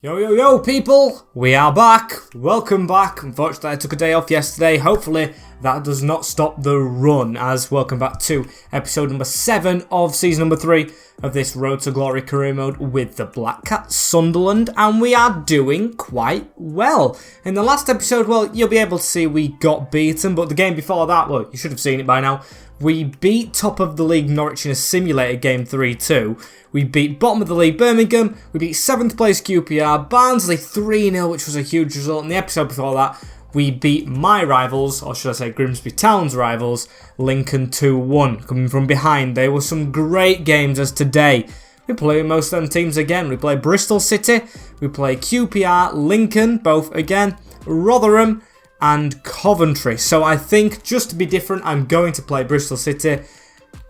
Yo, yo, yo, people! We are back. Welcome back. Unfortunately, I took a day off yesterday. Hopefully, that does not stop the run, as welcome back to episode number 7 of season number 3 of this Road to Glory career mode with the Black Cat Sunderland, and we are doing quite well. In the last episode, well, you'll be able to see we got beaten, but the game before that, well, you should have seen it by now. We beat top of the league Norwich in a simulated game 3-2. We beat bottom of the league Birmingham. We beat 7th place QPR. Barnsley 3-0, which was a huge result. In the episode before that, we beat my rivals, or should I say Grimsby Town's rivals, Lincoln 2-1. Coming from behind, there were some great games as today. We play most of them teams again. We play Bristol City. We play QPR, Lincoln, both again, Rotherham, and Coventry. So I think, just to be different, I'm going to play Bristol City.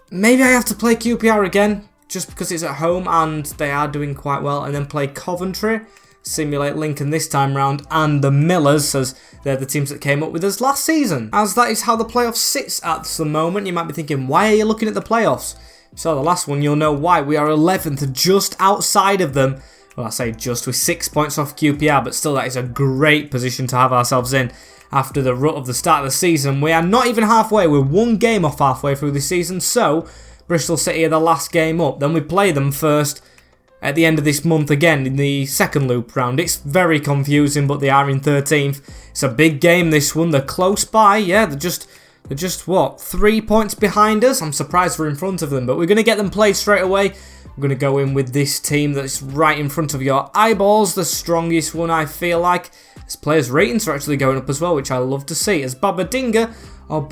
Maybe I have to play QPR again, just because it's at home and they are doing quite well, and then play Coventry, simulate Lincoln this time round, and the Millers, as they're the teams that came up with us last season. As that is how the playoffs sits at the moment. You might be thinking, why are you looking at the playoffs? So the last one, you'll know why. We are 11th, just outside of them. Well, I say just, with 6 points off QPR, but still that is a great position to have ourselves in. After the rut of the start of the season, we are not even halfway. We're one game off halfway through the season, so Bristol City are the last game up. Then we play them first at the end of this month again in the second loop round. It's very confusing, but they are in 13th. It's a big game, this one. They're close by. Yeah, they're just what, 3 points behind us? I'm surprised we're in front of them, but we're going to get them played straight away. We're going to go in with this team that's right in front of your eyeballs, the strongest one, I feel like. His players' ratings are actually going up as well, which I love to see. As Babadinga, or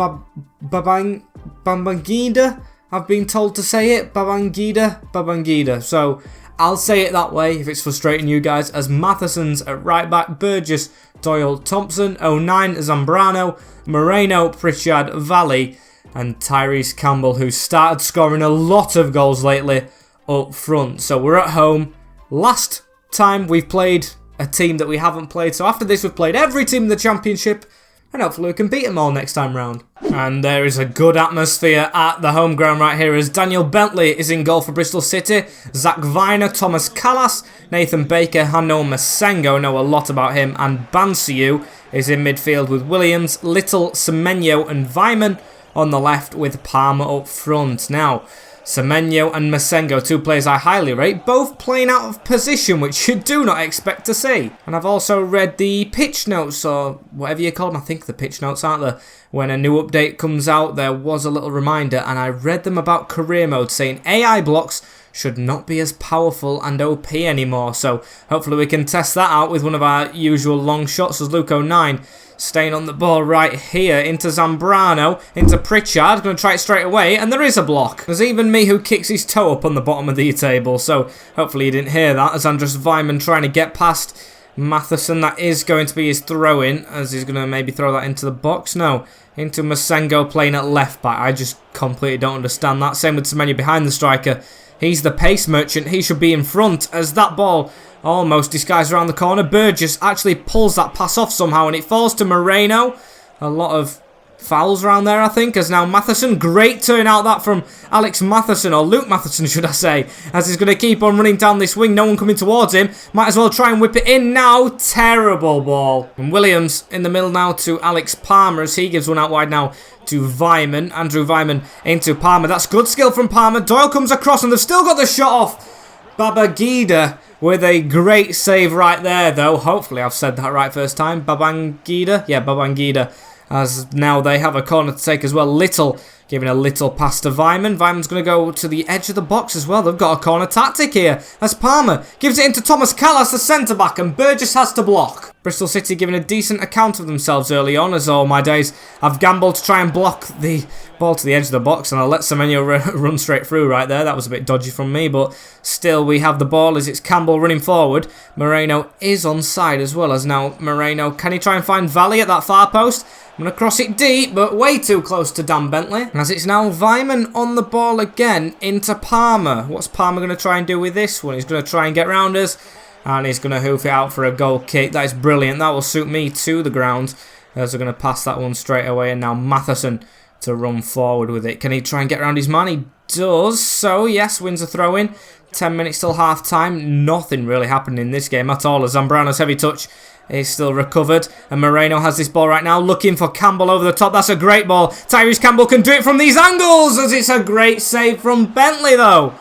Babangida, I've been told to say it. Babangida. So I'll say it that way if it's frustrating you guys. As Matheson's at right back, Burgess, Doyle, Thompson, 09, Zambrano, Moreno, Pritchard, Valley, and Tyrese Campbell, who started scoring a lot of goals lately up front. So we're at home. Last time we've played a team that we haven't played. So after this, we've played every team in the Championship, and hopefully we can beat them all next time round. And there is a good atmosphere at the home ground right here, as Daniel Bentley is in goal for Bristol City. Zach Viner, Thomas Callas, Nathan Baker, Hanno Masengo, know a lot about him. And Bansiu is in midfield with Williams, Little, Semenyo and Vyman on the left, with Palmer up front. Now, Semenyo and Masengo, two players I highly rate, both playing out of position, which you do not expect to see. And I've also read the pitch notes, or whatever you call them. I think the pitch notes, aren't there? When a new update comes out, there was a little reminder, and I read them about career mode, saying AI blocks should not be as powerful and OP anymore. So hopefully we can test that out with one of our usual long shots, as Luke 09 staying on the ball right here, into Zambrano, into Pritchard, going to try it straight away, and there is a block. There's even me who kicks his toe up on the bottom of the table, so hopefully you didn't hear that, as Andres Vyman trying to get past Matheson. That is going to be his throw-in, as he's going to maybe throw that into the box. No, into Masengo playing at left back. I just completely don't understand that. Same with Semenyo behind the striker. He's the pace merchant. He should be in front, as that ball almost disguised around the corner. Burgess actually pulls that pass off somehow, and it falls to Moreno. A lot of fouls around there, I think, as now Matheson. Great turn out that from Alex Matheson, or Luke Matheson, should I say, as he's going to keep on running down this wing. No one coming towards him. Might as well try and whip it in now. Terrible ball. And Williams in the middle now to Alex Palmer, as he gives one out wide now to Vyman. Andrew Vyman into Palmer. That's good skill from Palmer. Doyle comes across, and they've still got the shot off. Babangida with a great save right there, though. Hopefully I've said that right first time. Babangida? Yeah, Babangida. As now they have a corner to take as well. Little giving a little pass to Vyman. Vyman's going to go to the edge of the box as well. They've got a corner tactic here, as Palmer gives it into Thomas Callas, the centre-back, and Burgess has to block. Bristol City giving a decent account of themselves early on, as all my days I've gambled to try and block the ball to the edge of the box, and I'll let Semenyo run straight through right there. That was a bit dodgy from me, but still we have the ball as it's Campbell running forward. Moreno is onside as well, as now Moreno, can he try and find Valley at that far post? I'm going to cross it deep, but way too close to Dan Bentley. As it's now Vyman on the ball again, into Palmer. What's Palmer going to try and do with this one? He's going to try and get round us, and he's going to hoof it out for a goal kick. That is brilliant. That will suit me to the ground, as they're going to pass that one straight away. And now Matheson to run forward with it. Can he try and get around his man? He does. So, yes, wins a throw-in. 10 minutes till half-time. Nothing really happened in this game at all as Zambrano's heavy touch is still recovered. And Moreno has this ball right now, looking for Campbell over the top. That's a great ball. Tyrese Campbell can do it from these angles, as it's a great save from Bentley, though.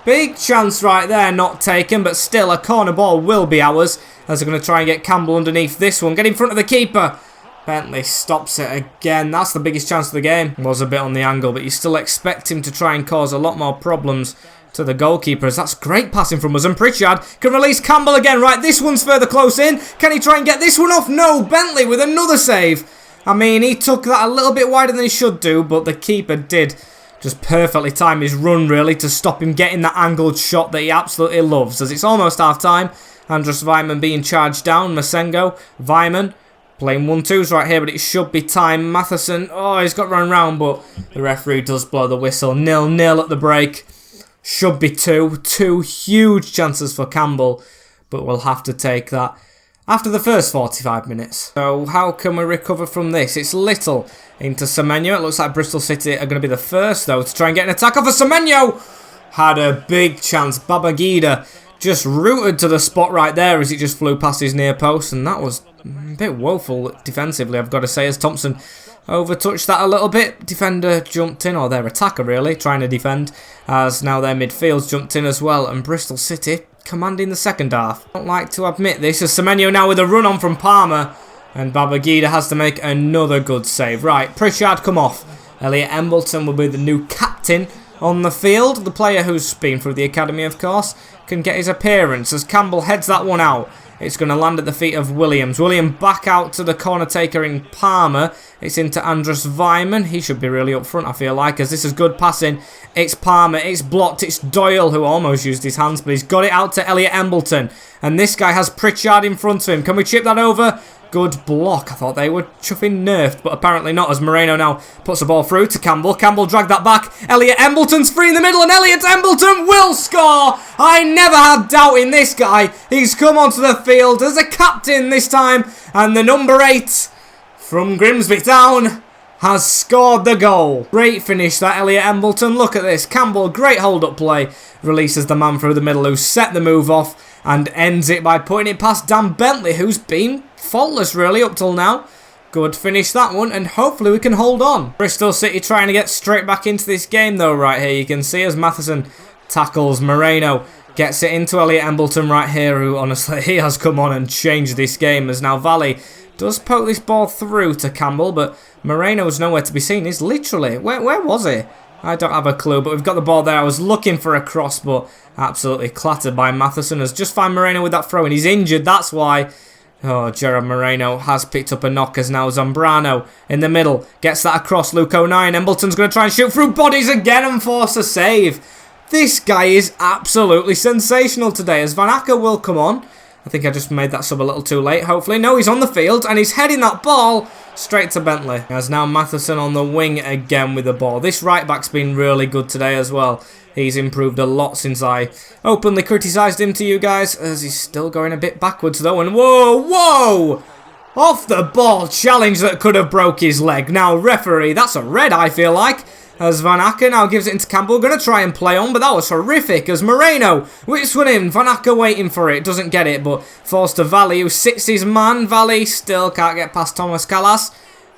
Big chance right there, not taken, but still a corner ball will be ours, as they're going to try and get Campbell underneath this one. Get in front of the keeper. Bentley stops it again. That's the biggest chance of the game. Was a bit on the angle, but you still expect him to try and cause a lot more problems to the goalkeepers. That's great passing from us. And Pritchard can release Campbell again. Right, this one's further close in. Can he try and get this one off? No, Bentley with another save. I mean, he took that a little bit wider than he should do, but the keeper did just perfectly time his run, really, to stop him getting that angled shot that he absolutely loves. As it's almost half-time, Andrus Weimann being charged down. Masengo, Weimann, playing 1-2s right here, but it should be time. Matheson, oh, he's got run round, but the referee does blow the whistle. 0-0 at the break. Should be two huge chances for Campbell, but we'll have to take that after the first 45 minutes. So how can we recover from this? It's Little into Semenyo. It looks like Bristol City are going to be the first, though, to try and get an attack off of Semenyo. Had a big chance. Babangida just rooted to the spot right there as it just flew past his near post, and that was a bit woeful defensively, I've got to say, as Thompson overtouched that a little bit. Defender jumped in, or their attacker really, trying to defend, as now their midfield's jumped in as well, and Bristol City commanding the second half. Don't like to admit this, as Semenyo now with a run on from Palmer, and Babangida has to make another good save. Right, Pritchard come off. Elliot Embleton will be the new captain on the field. The player who's been through the academy, of course, can get his appearance as Campbell heads that one out. It's going to land at the feet of Williams. William back out to the corner taker in Palmer. It's into Andrus Weimann. He should be really up front, I feel like, as this is good passing. It's Palmer. It's blocked. It's Doyle who almost used his hands, but he's got it out to Elliot Embleton. And this guy has Pritchard in front of him. Can we chip that over? Good block. I thought they were chuffing nerfed, but apparently not, as Moreno now puts the ball through to Campbell. Campbell dragged that back. Elliot Embleton's free in the middle, and Elliot Embleton will score! I never had doubt in this guy. He's come onto the field as a captain this time, and the number 8 from Grimsby Town has scored the goal. Great finish that, Elliot Embleton. Look at this. Campbell, great hold-up play. Releases the man through the middle who set the move off and ends it by putting it past Dan Bentley, who's been faultless really up till now. Good finish that one, and hopefully we can hold on. Bristol City trying to get straight back into this game though right here. You can see as Matheson tackles Moreno. Gets it into Elliot Embleton right here, who honestly, he has come on and changed this game, as now Valley does poke this ball through to Campbell, but Moreno's nowhere to be seen. He's literally, where was he? I don't have a clue, but we've got the ball there. I was looking for a cross, but absolutely clattered by Matheson. Has just found Moreno with that throw, and he's injured, that's why. Oh, Gerard Moreno has picked up a knock, as now Zambrano in the middle gets that across. Luke O'Nien. Embleton's going to try and shoot through bodies again and force a save. This guy is absolutely sensational today, as Van Acker will come on. I think I just made that sub a little too late, hopefully. No, he's on the field, and he's heading that ball straight to Bentley. As now Matheson on the wing again with the ball. This right-back's been really good today as well. He's improved a lot since I openly criticised him to you guys, as he's still going a bit backwards though. And whoa! Off the ball challenge that could have broke his leg. Now, referee, that's a red, I feel like. As Van Acker now gives it into Campbell. Going to try and play on, but that was horrific. As Moreno whips one in. Van Acker waiting for it. Doesn't get it, but falls to Valley, who sits his man. Valley still can't get past Thomas Callas.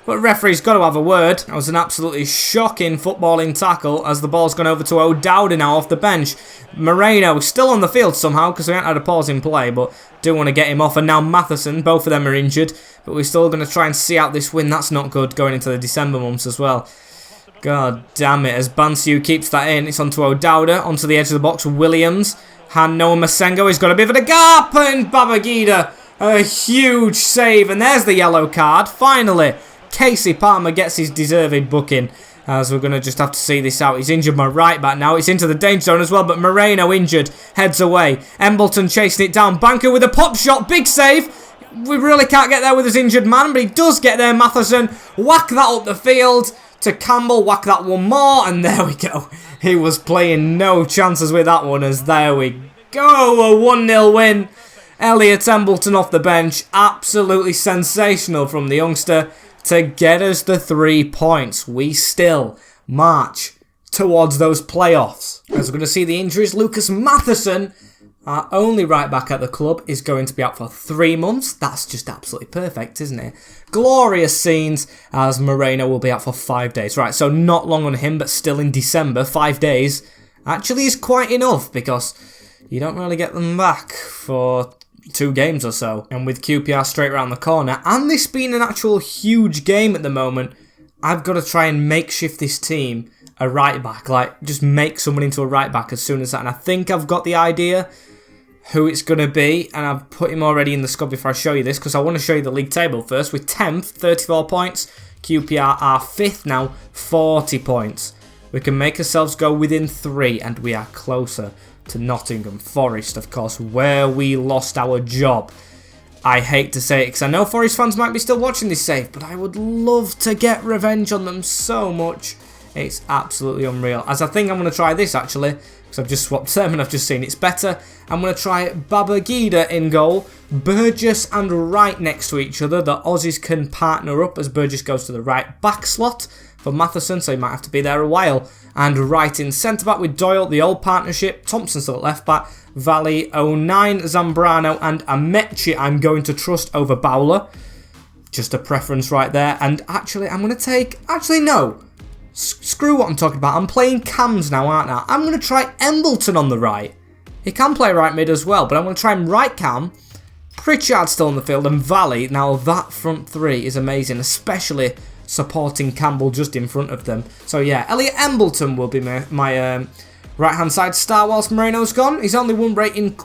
But referee's got to have a word. That was an absolutely shocking footballing tackle, as the ball's gone over to O'Dowda now off the bench. Moreno still on the field somehow, because we haven't had a pause in play, but do want to get him off. And now Matheson, both of them are injured, but we're still going to try and see out this win. That's not good going into the December months as well. God damn it, as Bansiu keeps that in. It's onto O'Dowda, onto the edge of the box. Williams, Noah Masengo, he's got a bit of a gap, and Babangida, a huge save, and there's the yellow card. Finally, Casey Palmer gets his deserved booking, as we're going to just have to see this out. He's injured my right back now. It's into the danger zone as well, but Moreno injured, heads away. Embleton chasing it down. Banker with a pop shot, big save. We really can't get there with his injured man, but he does get there. Matheson, whack that up the field to Campbell, whack that one more, and there we go. He was playing no chances with that one, as there we go, a 1-0 win. Elliot Embleton off the bench, absolutely sensational from the youngster to get us the 3 points. We still march towards those playoffs. As we're going to see the injuries, Lucas Matheson, our only right back at the club, is going to be out for 3 months. That's just absolutely perfect, isn't it? Glorious scenes, as Moreno will be out for 5 days. Right, so not long on him, but still in December. 5 days actually is quite enough, because you don't really get them back for 2 games or so. And with QPR straight around the corner, and this being an actual huge game at the moment, I've got to try and makeshift this team a right back. Like, just make someone into a right back as soon as that. And I think I've got the idea who it's going to be, and I've put him already in the squad before I show you this, because I want to show you the league table first. With 10th, 34 points. QPR are 5th now, 40 points. We can make ourselves go within 3, and we are closer to Nottingham Forest, of course, where we lost our job. I hate to say it, because I know Forest fans might be still watching this save, but I would love to get revenge on them so much. It's absolutely unreal. As I think I'm going to try this, actually, because I've just swapped them and I've just seen it's better. I'm going to try Babangida in goal. Burgess and Wright next to each other. The Aussies can partner up as Burgess goes to the right back slot for Matheson, so he might have to be there a while. And Wright in centre-back with Doyle, the old partnership. Thompson still at left-back. Valley, 09, Zambrano and Amechi I'm going to trust over Bowler. Just a preference right there. And actually, I'm going to take... Actually, no. Screw what I'm talking about. I'm playing cams now, aren't I? I'm going to try Embleton on the right. He can play right mid as well, but I'm going to try him right cam. Pritchard still in the field, and Valley. Now, that front 3 is amazing, especially supporting Campbell just in front of them. So, yeah, Elliot Embleton will be my right-hand side star whilst Moreno's gone. He's only 1 rating,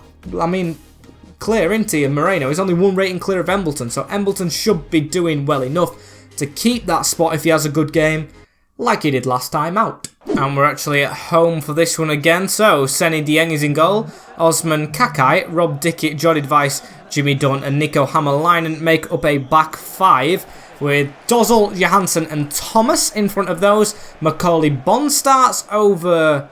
clear, isn't he? And Moreno, he's only 1 rating clear of Embleton. So, Embleton should be doing well enough to keep that spot if he has a good game, like he did last time out. And we're actually at home for this one again. So, Seni Dieng is in goal. Osman Kakai, Rob Dickett, Jordi Weiss, Jimmy Dunn and Nico Hammerleinen make up a back 5 with Dozzle, Johansson and Thomas in front of those. Macaulay Bond starts over...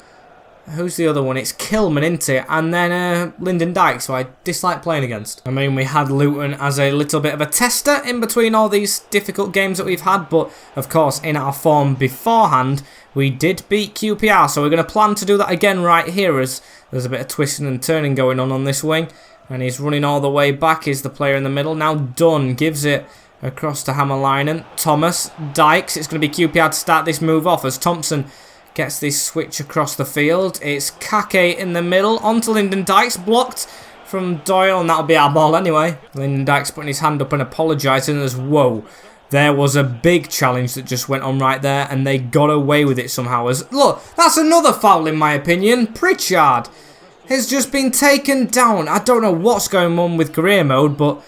Who's the other one? It's Kilman, isn't it? And then Lyndon Dykes, who I dislike playing against. I mean, we had Luton as a little bit of a tester in between all these difficult games that we've had. But, of course, in our form beforehand, we did beat QPR. So we're going to plan to do that again right here, as there's a bit of twisting and turning going on this wing. And he's running all the way back. Is the player in the middle. Now Dunn gives it across to Hammerleinen. Thomas, Dykes. It's going to be QPR to start this move off as Thompson gets this switch across the field. It's Kake in the middle. Onto Lyndon Dykes. Blocked from Doyle. And that'll be our ball anyway. Lyndon Dykes putting his hand up and apologising as, whoa, there was a big challenge that just went on right there. And they got away with it somehow. As look, that's another foul in my opinion. Pritchard has just been taken down. I don't know what's going on with career mode, but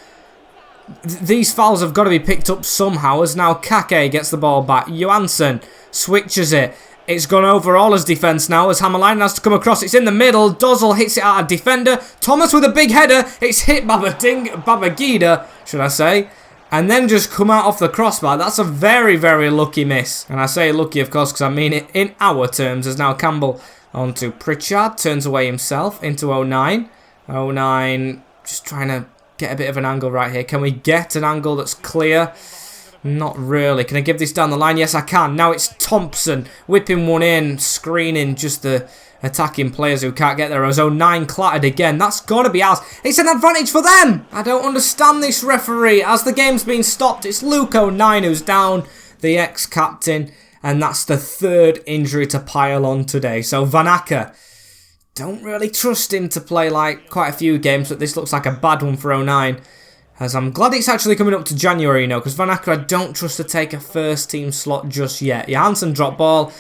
these fouls have got to be picked up somehow. As now Kake gets the ball back. Johansson switches it. It's gone over all his defence now as Hammerleinen has to come across. It's in the middle. Dozzle hits it out of defender. Thomas with a big header. It's hit Babangida, should I say. And then just come out off the crossbar. That's a very, very lucky miss. And I say lucky, of course, because I mean it in our terms. As now Campbell onto Pritchard. Turns away himself into 09. 09 just trying to get a bit of an angle right here. Can we get an angle that's clear? Not really. Can I give this down the line? Yes, I can. Now it's Thompson whipping one in, screening just the attacking players who can't get there. As 09 clattered again. That's got to be ours. It's an advantage for them. I don't understand this referee. As the game's been stopped, it's Luke 09 who's down, the ex-captain. And that's the 3rd injury to pile on today. So Van Acker, don't really trust him to play like quite a few games, but this looks like a bad one for 09. As I'm glad it's actually coming up to January, you know, because Van Acker I don't trust to take a first team slot just yet. Johansson dropped ball,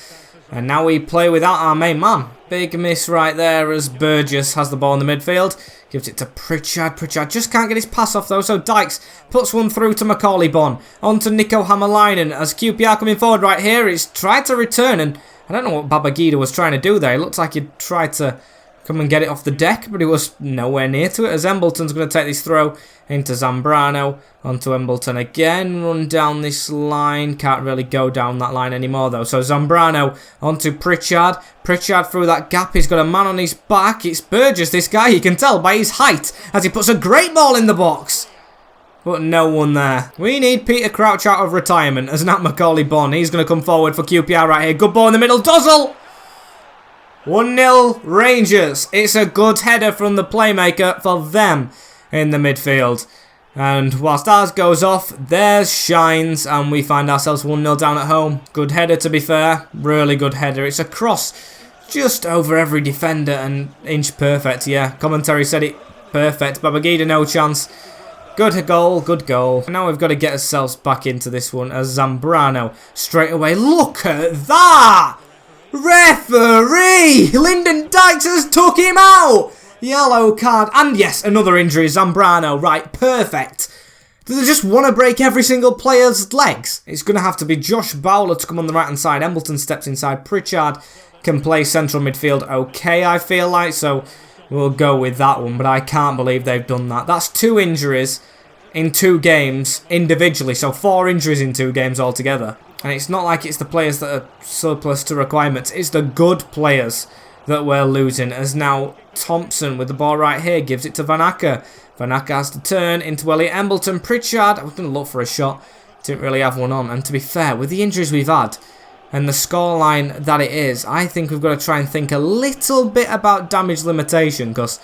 and now we play without our main man. Big miss right there as Burgess has the ball in the midfield. Gives it to Pritchard. Pritchard just can't get his pass off though, so Dykes puts one through to Macaulay Bonne. On to Nico Hammerleinen as QPR coming forward right here. He's tried to return, and I don't know what Babangida was trying to do there. It looked like he tried to come and get it off the deck, but he was nowhere near to it as Embleton's going to take this throw into Zambrano. Onto Embleton again. Run down this line. Can't really go down that line anymore though. So Zambrano onto Pritchard. Pritchard through that gap. He's got a man on his back. It's Burgess, this guy. You can tell by his height as he puts a great ball in the box. But no one there. We need Peter Crouch out of retirement as Nat Macaulay Bonne. He's going to come forward for QPR right here. Good ball in the middle. Dozzle! 1-0 Rangers. It's a good header from the playmaker for them in the midfield. And whilst ours goes off, theirs shines, and we find ourselves 1-0 down at home. Good header, to be fair. Really good header. It's a cross just over every defender and inch perfect. Yeah, commentary said it perfect. Babangida, no chance. Good goal, good goal. Now we've got to get ourselves back into this one as Zambrano straight away. Look at that! Referee! Lyndon Dykes has took him out! Yellow card. And yes, another injury. Zambrano. Right, perfect. Do they just want to break every single player's legs? It's going to have to be Josh Bowler to come on the right-hand side. Embleton steps inside. Pritchard can play central midfield okay, I feel like. So we'll go with that one. But I can't believe they've done that. That's 2 injuries in 2 games individually. So 4 injuries in 2 games altogether. And it's not like it's the players that are surplus to requirements. It's the good players that we're losing, as now Thompson with the ball right here gives it to Van Acker. Van Acker has to turn into Elliot Embleton. Pritchard, I was going to look for a shot, didn't really have one on. And to be fair, with the injuries we've had and the scoreline that it is, I think we've got to try and think a little bit about damage limitation, because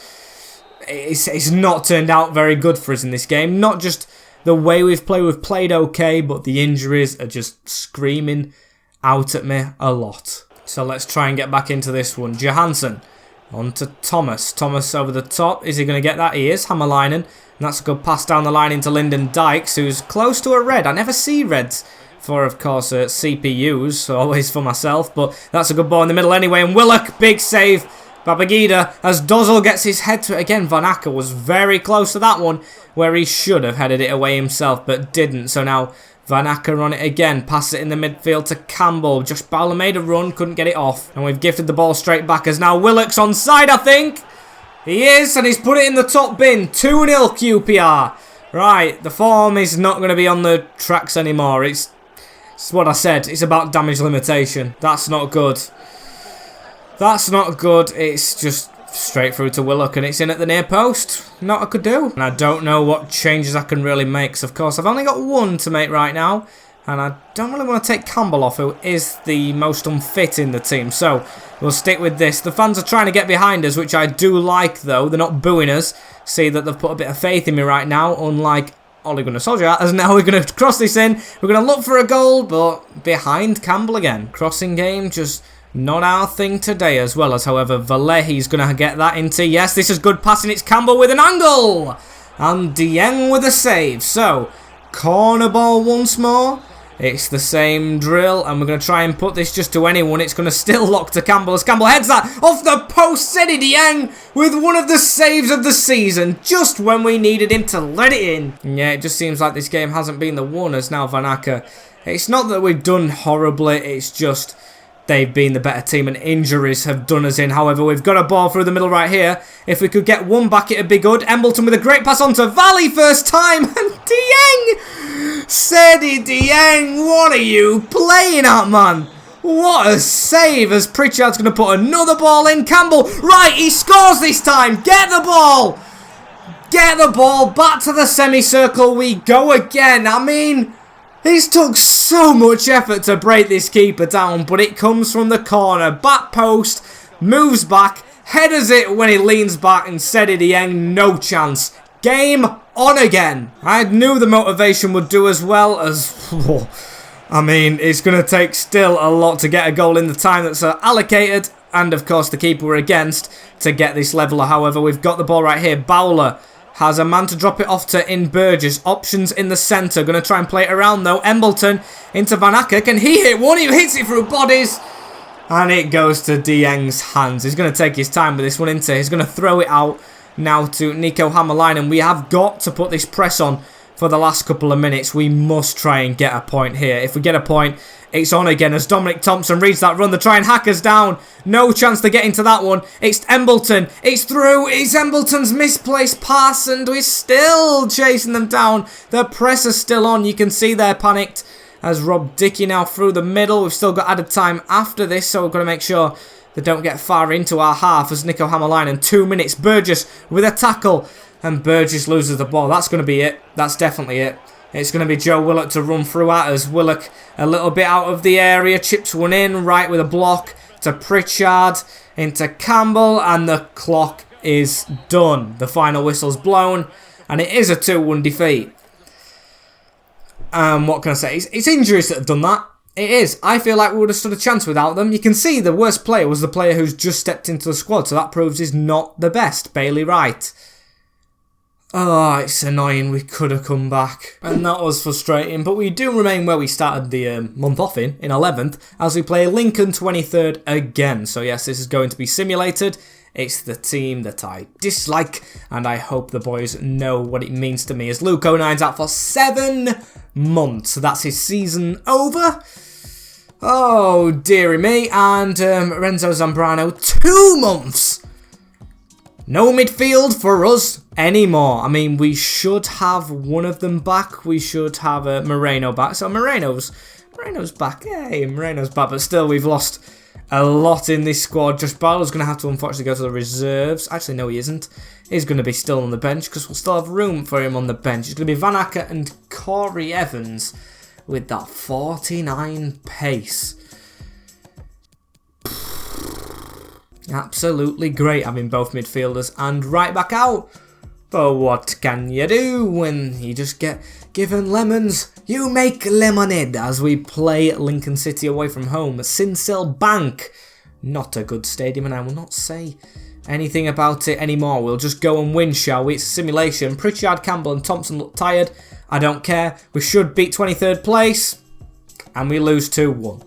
it's not turned out very good for us in this game. Not just the way we've played okay, but the injuries are just screaming out at me a lot. So let's try and get back into this one. Johansson on to Thomas. Thomas over the top. Is he going to get that? He is. Hammerleinen. And that's a good pass down the line into Lyndon Dykes, who's close to a red. I never see reds for, of course, CPUs, so always for myself. But that's a good ball in the middle anyway. And Willock, big save. Babangida, as Dozzle gets his head to it again. Van Acker was very close to that one, where he should have headed it away himself, but didn't. So now Van Acker on it again, passes it in the midfield to Campbell. Josh Bowler made a run, couldn't get it off. And we've gifted the ball straight back as now Willock's onside, I think. He is, and he's put it in the top bin. 2-0 QPR. Right, the form is not going to be on the tracks anymore. It's what I said. It's about damage limitation. That's not good. That's not good. It's just straight through to Willock, and it's in at the near post. Not a good do. And I don't know what changes I can really make. So of course, I've only got 1 to make right now. And I don't really want to take Campbell off, who is the most unfit in the team. So we'll stick with this. The fans are trying to get behind us, which I do like, though. They're not booing us. See that they've put a bit of faith in me right now, unlike Ole Gunnar Solskjaer. As now we're going to cross this in. We're going to look for a goal, but behind Campbell again. Crossing game, just not our thing today, as well as, however, Valehi's going to get that into. Yes, this is good passing. It's Campbell with an angle. And Dieng with a save. So, corner ball once more. It's the same drill, and we're going to try and put this just to anyone. It's going to still lock to Campbell as Campbell heads that off the post. Sedi Dieng with one of the saves of the season, just when we needed him to let it in. And yeah, it just seems like this game hasn't been the one, as now Van Acker. It's not that we've done horribly, it's just they've been the better team and injuries have done us in. However, we've got a ball through the middle right here. If we could get one back, it'd be good. Embleton with a great pass on to Valley first time. And Dieng! Sedi Dieng, what are you playing at, man? What a save as Pritchard's going to put another ball in. Campbell, right, he scores this time. Get the ball. Get the ball. Back to the semicircle we go again. I mean, it's took so much effort to break this keeper down, but it comes from the corner. Back post, moves back, headers it when he leans back, and Sedi Dieng, no chance. Game on again. I knew the motivation would do as well as... I mean, it's going to take still a lot to get a goal in the time that's allocated, and of course the keeper we're against, to get this leveler. However, we've got the ball right here. Bowler has a man to drop it off to in Burgess. Options in the centre. Going to try and play it around though. Embleton into Van Acker. Can he hit one? He hits it through bodies. And it goes to Dieng's hands. He's going to take his time with this one, isn't he? He's going to throw it out now to Nico Hammerleinen. We have got to put this press on for the last couple of minutes. We must try and get a point here. If we get a point, it's on again as Dominic Thompson reads that run. They try and hack us down. No chance to get into that one. It's Embleton. It's through. It's Embleton's misplaced pass, and we're still chasing them down. The press is still on. You can see they're panicked as Rob Dickey now through the middle. We've still got added time after this, so we've got to make sure they don't get far into our half as Nico Hammerleinen. 2 minutes. Burgess with a tackle. And Burgess loses the ball. That's going to be it. That's definitely it. It's going to be Joe Willock to run through at us. Willock a little bit out of the area. Chips one in. Right with a block. to Pritchard, into Campbell, and the clock is done. The final whistle's blown, and it is a 2-1 defeat. What can I say? It's injuries that have done that. It is. I feel like we would have stood a chance without them. You can see the worst player was the player who's just stepped into the squad, so that proves he's not the best. Bailey Wright. Oh, it's annoying. We could have come back. And that was frustrating, but we do remain where we started the month off in 11th, as we play Lincoln 23rd again. So yes, this is going to be simulated. It's the team that I dislike, and I hope the boys know what it means to me, as Luke 09's out for 7 months. So that's his season over. Oh, dearie me. And Renzo Zambrano, 2 months. No midfield for us anymore. I mean, we should have one of them back. We should have Moreno back. So Moreno's back. Hey, Moreno's back. But still, we've lost a lot in this squad. Josh Barlow's going to have to unfortunately go to the reserves. Actually, no, he isn't. He's going to be still on the bench because we'll still have room for him on the bench. It's going to be Van Acker and Corey Evans with that 49 pace. Absolutely great having both midfielders and right back out. But what can you do when you just get given lemons? You make lemonade, as we play Lincoln City away from home. Sincil Bank. Not a good stadium, and I will not say anything about it anymore. We'll just go and win, shall we? It's a simulation. Pritchard, Campbell and Thompson look tired. I don't care. We should beat 23rd place. And we lose 2-1.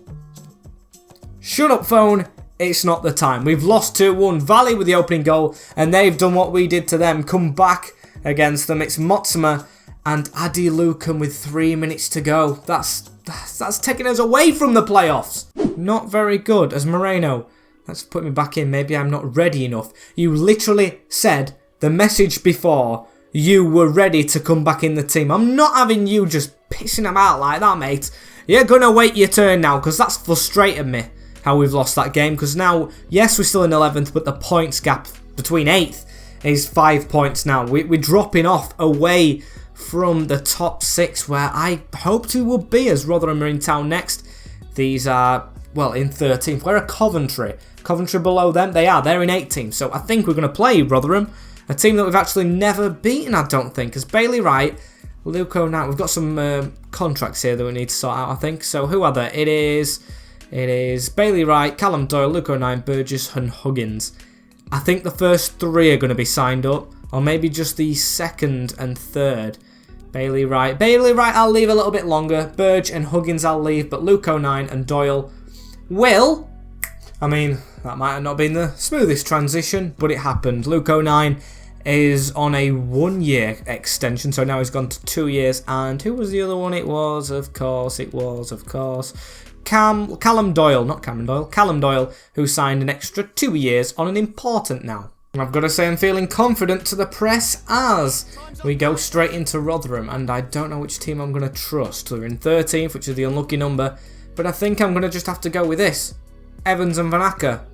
Shut up, phone. It's not the time. We've lost 2-1. Valley with the opening goal, and they've done what we did to them. Come back against them. It's Motsuma and Adi Lucan with 3 minutes to go. That's taking us away from the playoffs. Not very good. As Moreno, let's put me back in. Maybe I'm not ready enough. You literally said the message before you were ready to come back in the team. I'm not having you just pissing them out like that, mate. You're going to wait your turn now, because that's frustrated me. How we've lost that game, because now, yes, we're still in 11th, but the points gap between 8th is 5 points now. We're dropping off away from the top 6, where I hoped we would be, as Rotherham are in town next. These are, well, in 13th. Where are Coventry? Coventry below them? They are. They're in 18th. So I think we're going to play Rotherham, a team that we've actually never beaten, I don't think, as Bailey Wright, Luke 09. We've got some contracts here that we need to sort out, I think. So who are there? It is Bailey Wright, Callum Doyle, Luke 09, Burgess and Huggins. I think the first 3 are going to be signed up, or maybe just the second and third. Bailey Wright, I'll leave a little bit longer. Burge and Huggins I'll leave, but Luke 09 and Doyle will. I mean, that might have not been the smoothest transition, but it happened. Luke 09 is on a 1-year extension, so now he's gone to 2 years. And who was the other one? It was, of course. Callum Doyle, not Cameron Doyle, Callum Doyle, who signed an extra 2 years on an important now. And I've got to say I'm feeling confident to the press as we go straight into Rotherham, and I don't know which team I'm going to trust. They're in 13th, which is the unlucky number, but I think I'm going to just have to go with this. Evans and Van Acker.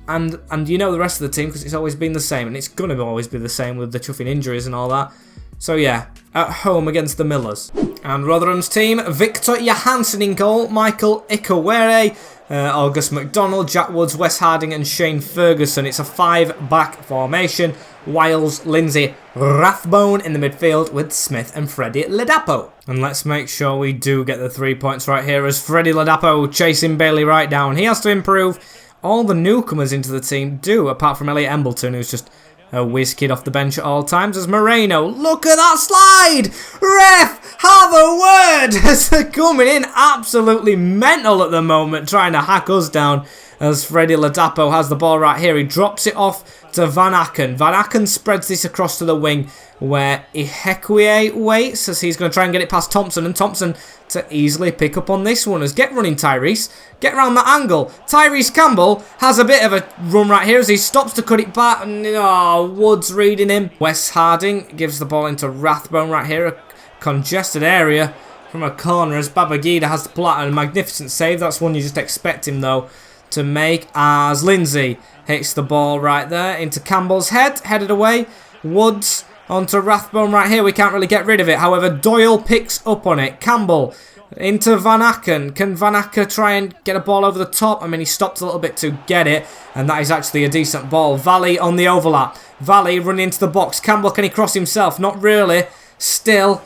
And you know the rest of the team, because it's always been the same, and it's going to always be the same with the chuffing injuries and all that. So yeah, at home against the Millers. And Rotherham's team, Victor Johansson in goal, Michael Ikawere, August McDonald, Jack Woods, Wes Harding and Shane Ferguson. It's a 5-back formation. Wiles, Lindsay, Rathbone in the midfield with Smith and Freddie Ladapo. And let's make sure we do get the 3 points right here, as Freddie Ladapo chasing Bailey Wright down. He has to improve. All the newcomers into the team do, apart from Elliot Embleton, who's just a whiz kid off the bench at all times. As Moreno, look at that slide! Ref, have a word! As they're coming in absolutely mental at the moment, trying to hack us down. As Freddie Ladapo has the ball right here. He drops it off to Van Acken. Van Acken spreads this across to the wing, where Ihekwe waits, as he's going to try and get it past Thompson. And Thompson to easily pick up on this one. As get running Tyrese. Get around that angle. Tyrese Campbell has a bit of a run right here as he stops to cut it back. And Woods reading him. Wes Harding gives the ball into Rathbone right here. A congested area from a corner as Babangida has to pull out a magnificent save. That's one you just expect him though to make, as Lindsay hits the ball right there into Campbell's head. Headed away. Woods onto Rathbone right here. We can't really get rid of it. However, Doyle picks up on it. Campbell into Van Aken. Can Van Aken try and get a ball over the top? I mean, he stopped a little bit to get it, and that is actually a decent ball. Valley on the overlap. Valley running into the box. Campbell, can he cross himself? Not really. Still,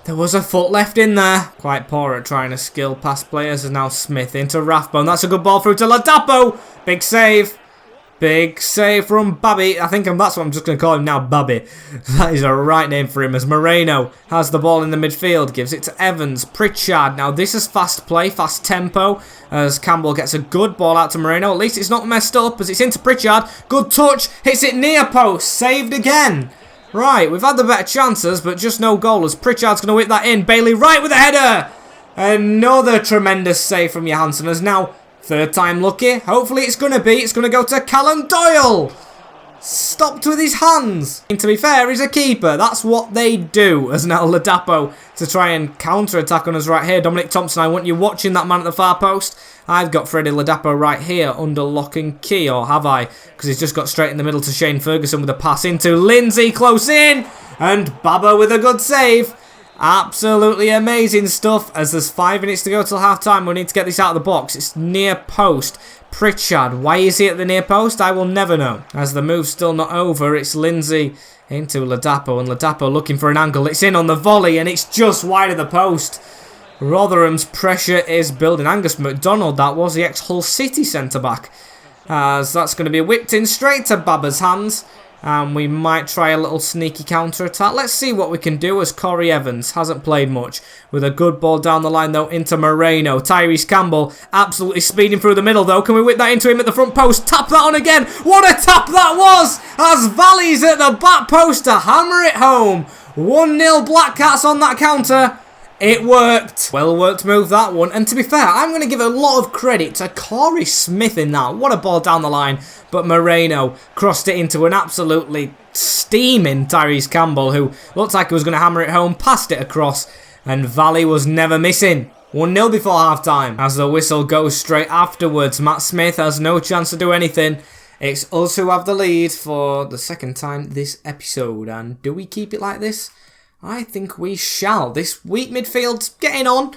there was a foot left in there. Quite poor at trying to skill past players. And now Smith into Rathbone. That's a good ball through to Ladapo. Big save. Big save from Babby. I think that's what I'm just going to call him now, Babby. That is a right name for him, as Moreno has the ball in the midfield. Gives it to Evans. Pritchard. Now this is fast play, fast tempo, as Campbell gets a good ball out to Moreno. At least it's not messed up as it's into Pritchard. Good touch. Hits it near post. Saved again. Right, we've had the better chances, but just no goal as Pritchard's going to whip that in. Bailey right with a header. Another tremendous save from Johansson as now... third time lucky. Hopefully it's going to be. It's going to go to Callum Doyle. Stopped with his hands. And to be fair, he's a keeper. That's what they do. As now Ladapo to try and counter-attack on us right here. Dominic Thompson, I want you watching that man at the far post. I've got Freddie Ladapo right here under lock and key. Or have I? Because he's just got straight in the middle to Shane Ferguson with a pass into Lindsay. Close in. And Baba with a good save. Absolutely amazing stuff as there's 5 minutes to go till half time. We need to get this out of the box. It's near post. Pritchard. Why is he at the near post? I will never know. As the move's still not over, it's Lindsay into Ladapo. And Ladapo looking for an angle. It's in on the volley and it's just wide of the post. Rotherham's pressure is building. Angus MacDonald, that was the ex-Hull City centre-back. As that's going to be whipped in straight to Baba's hands. And we might try a little sneaky counter-attack. Let's see what we can do as Corey Evans hasn't played much. With a good ball down the line, though, into Moreno. Tyrese Campbell absolutely speeding through the middle, though. Can we whip that into him at the front post? Tap that on again. What a tap that was! As Valley's at the back post to hammer it home. 1-0 Black Cats on that counter. It worked. Well worked move, that one. And to be fair, I'm going to give a lot of credit to Corey Smith in that. What a ball down the line. But Moreno crossed it into an absolutely steaming Tyrese Campbell, who looked like he was going to hammer it home, passed it across, and Valley was never missing. 1-0 before half-time. As the whistle goes straight afterwards, Matt Smith has no chance to do anything. It's us who have the lead for the second time this episode. And do we keep it like this? I think we shall. This weak midfield's getting on.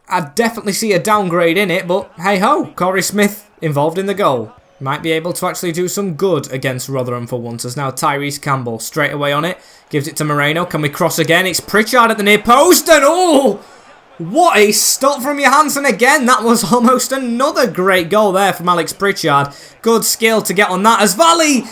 I definitely see a downgrade in it, but hey-ho, Corey Smith involved in the goal. Might be able to actually do some good against Rotherham for once, as now Tyrese Campbell straight away on it. Gives it to Moreno. Can we cross again? It's Pritchard at the near post, and oh! What a stop from Johansson again. That was almost another great goal there from Alex Pritchard. Good skill to get on that as Valley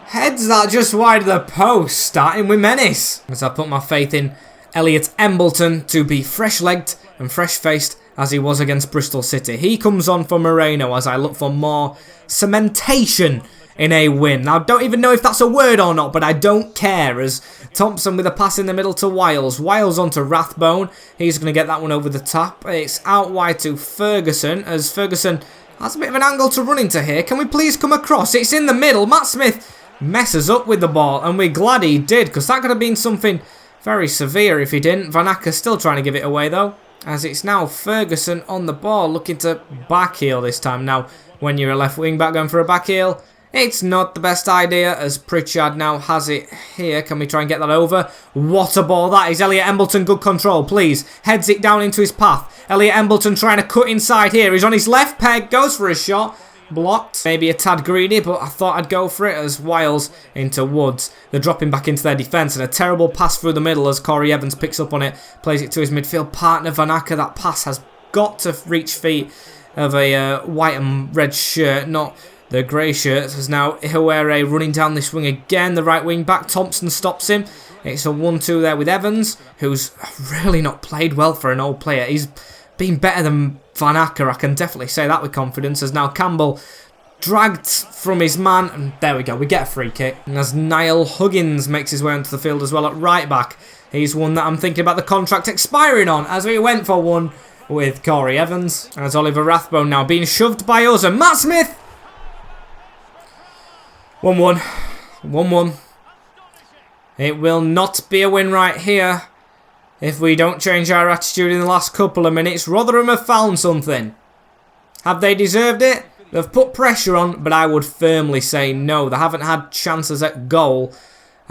heads that just wide of the post, starting with menace. As I put my faith in Elliot Embleton to be fresh-legged and fresh-faced as he was against Bristol City. He comes on for Moreno as I look for more cementation in a win. Now, I don't even know if that's a word or not, but I don't care, as Thompson with a pass in the middle to Wiles. Wiles onto Rathbone. He's going to get that one over the top. It's out wide to Ferguson, as Ferguson has a bit of an angle to run into here. Can we please come across? It's in the middle. Matt Smith messes up with the ball, and we're glad he did, because that could have been something very severe if he didn't. Van Aken still trying to give it away, though, as it's now Ferguson on the ball, looking to backheel this time. Now, when you're a left wing back going for a backheel, it's not the best idea, as Pritchard now has it here. Can we try and get that over? What a ball that is. Elliot Embleton, good control, please. Heads it down into his path. Elliot Embleton trying to cut inside here. He's on his left peg, goes for a shot. Blocked. Maybe a tad greedy, but I thought I'd go for it as Wiles into Woods. They're dropping back into their defence, and a terrible pass through the middle as Corey Evans picks up on it, plays it to his midfield partner Van Aken. That pass has got to reach feet of a white and red shirt, not the grey shirts, as now Ihuere running down this wing again. The right wing back, Thompson stops him. It's a 1-2 there with Evans, who's really not played well for an old player. He's been better than Van Aken, I can definitely say that with confidence, as now Campbell dragged from his man, and there we go, we get a free kick. And as Niall Huggins makes his way onto the field as well at right back, he's one that I'm thinking about the contract expiring on, as we went for one with Corey Evans. As Oliver Rathbone now being shoved by us, and Matt Smith! 1-1. 1-1. It will not be a win right here if we don't change our attitude in the last couple of minutes. Rotherham have found something. Have they deserved it? They've put pressure on, but I would firmly say no. They haven't had chances at goal.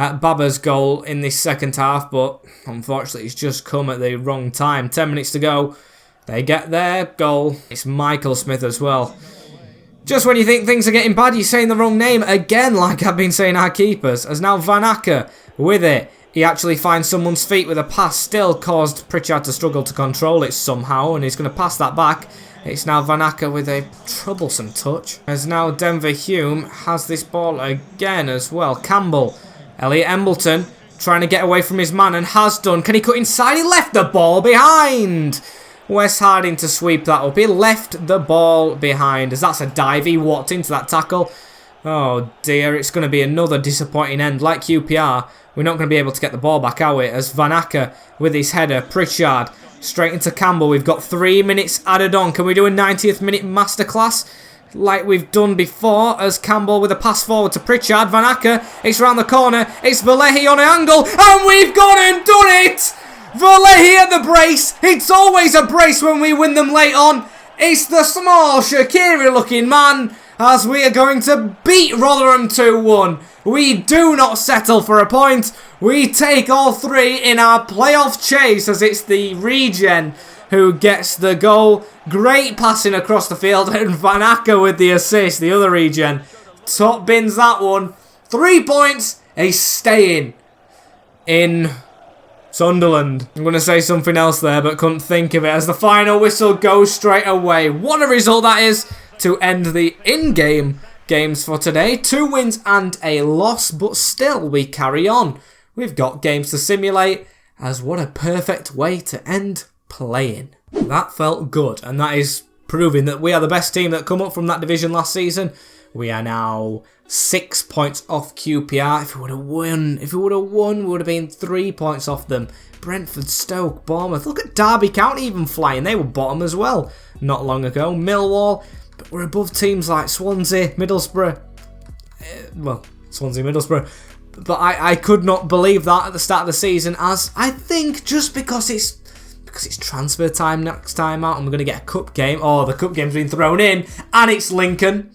at Baba's goal in this second half, but unfortunately it's just come at the wrong time. 10 minutes to go. They get their goal. It's Michael Smith as well. Just when you think things are getting bad, you're saying the wrong name again, like I've been saying our keepers. As now Van Acker with it. He actually finds someone's feet with a pass. Still caused Pritchard to struggle to control it somehow, and he's going to pass that back. It's now Van Acker with a troublesome touch. As now Denver Hume has this ball again as well. Campbell, Elliot Embleton trying to get away from his man and has done. Can he cut inside? He left the ball behind. Wes Harding to sweep that up. He left the ball behind as that's a dive. He walked into that tackle. Oh dear, it's going to be another disappointing end. Like QPR, we're not going to be able to get the ball back, are we? As Van Acker with his header, Pritchard straight into Campbell. We've got 3 minutes added on. Can we do a 90th minute masterclass like we've done before? As Campbell with a pass forward to Pritchard. Van Acker, it's round the corner. It's Valehi on an angle. And we've gone and done it! Valehi at the brace. It's always a brace when we win them late on. It's the small Shaqiri looking man. As we are going to beat Rotherham 2-1. We do not settle for a point. We take all 3 in our playoff chase as it's the regen who gets the goal. Great passing across the field and Van Acker with the assist, the other regen. Top bins that one. 3 points. He's staying in Sunderland. I'm going to say something else there but couldn't think of it as the final whistle goes straight away. What a result that is to end the in-game games for today. 2 wins and a loss, but still we carry on. We've got games to simulate, as what a perfect way to end playing. That felt good, and that is proving that we are the best team that come up from that division last season. We are now 6 points off QPR. If we would have won, we would have been 3 points off them. Brentford, Stoke, Bournemouth. Look at Derby County even flying. They were bottom as well not long ago. Millwall. But we're above teams like Swansea, Middlesbrough. Swansea, Middlesbrough. But I could not believe that at the start of the season, as I think just because it's transfer time next time out and we're going to get a cup game. Oh, the cup game's been thrown in and it's Lincoln.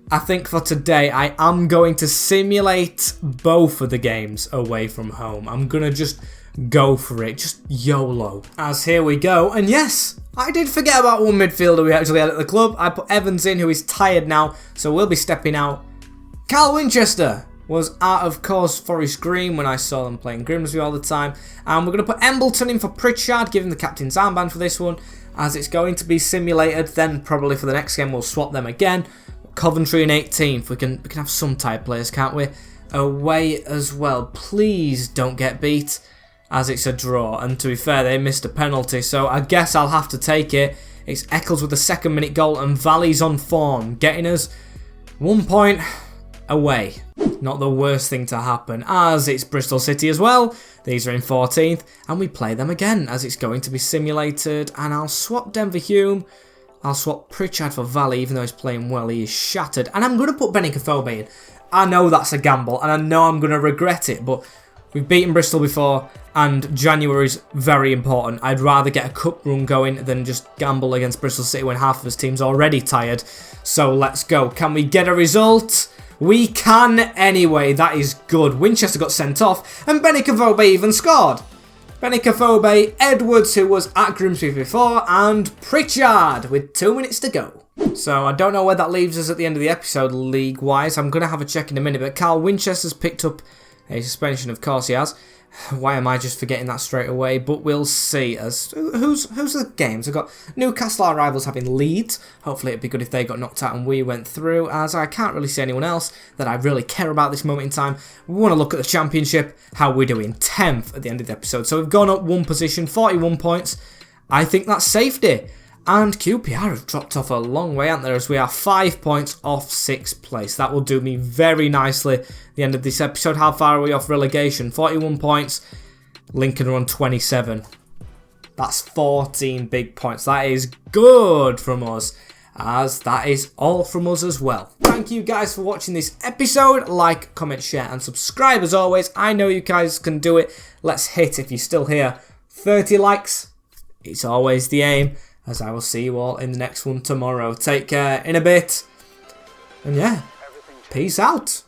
I think for today I am going to simulate both of the games away from home. I'm going to just go for it, just YOLO. As here we go, and yes, I did forget about one midfielder we actually had at the club. I put Evans in, who is tired now, so we'll be stepping out. Carl Winchester was out of course Forest Green when I saw them playing Grimsby all the time. And we're going to put Embleton in for Pritchard, give him the captain's armband for this one, as it's going to be simulated. Then probably for the next game we'll swap them again. Coventry in 18th. We can have some type players, can't we? Away as well. Please don't get beat, as it's a draw. And to be fair, they missed a penalty, so I guess I'll have to take it. It's Eccles with the 2nd minute goal and Valley's on form, getting us 1 point away. Not the worst thing to happen, as it's Bristol City as well. These are in 14th, and we play them again, as it's going to be simulated. And I'll swap Denver Hume. I'll swap Pritchard for Valley, even though he's playing well. He is shattered. And I'm going to put Benicophobe in. I know that's a gamble, and I know I'm going to regret it, but we've beaten Bristol before, and January's very important. I'd rather get a cup run going than just gamble against Bristol City when half of his team's already tired. So let's go. Can we get a result? We can anyway. That is good. Winchester got sent off, and Benicophobe even scored. Benicophobe, Edwards, who was at Grimsby before, and Pritchard with 2 minutes to go. So I don't know where that leaves us at the end of the episode league-wise. I'm going to have a check in a minute, but Carl Winchester's picked up a suspension, of course he has. Why am I just forgetting that straight away? But we'll see. As who's the games? I've got Newcastle, our rivals, having Leeds. Hopefully it'd be good if they got knocked out and we went through, as I can't really see anyone else that I really care about this moment in time. We want to look at the championship, how we're doing. 10th at the end of the episode. So we've gone up 1 position, 41 points. I think that's safety. And QPR have dropped off a long way, haven't they? As we are 5 points off 6th place. That will do me very nicely at the end of this episode. How far are we off relegation? 41 points. Lincoln are on 27. That's 14 big points. That is good from us, as that is all from us as well. Thank you guys for watching this episode. Like, comment, share, and subscribe as always. I know you guys can do it. Let's hit, if you're still here, 30 likes. It's always the aim. As I will see you all in the next one tomorrow. Take care in a bit. And yeah, peace out.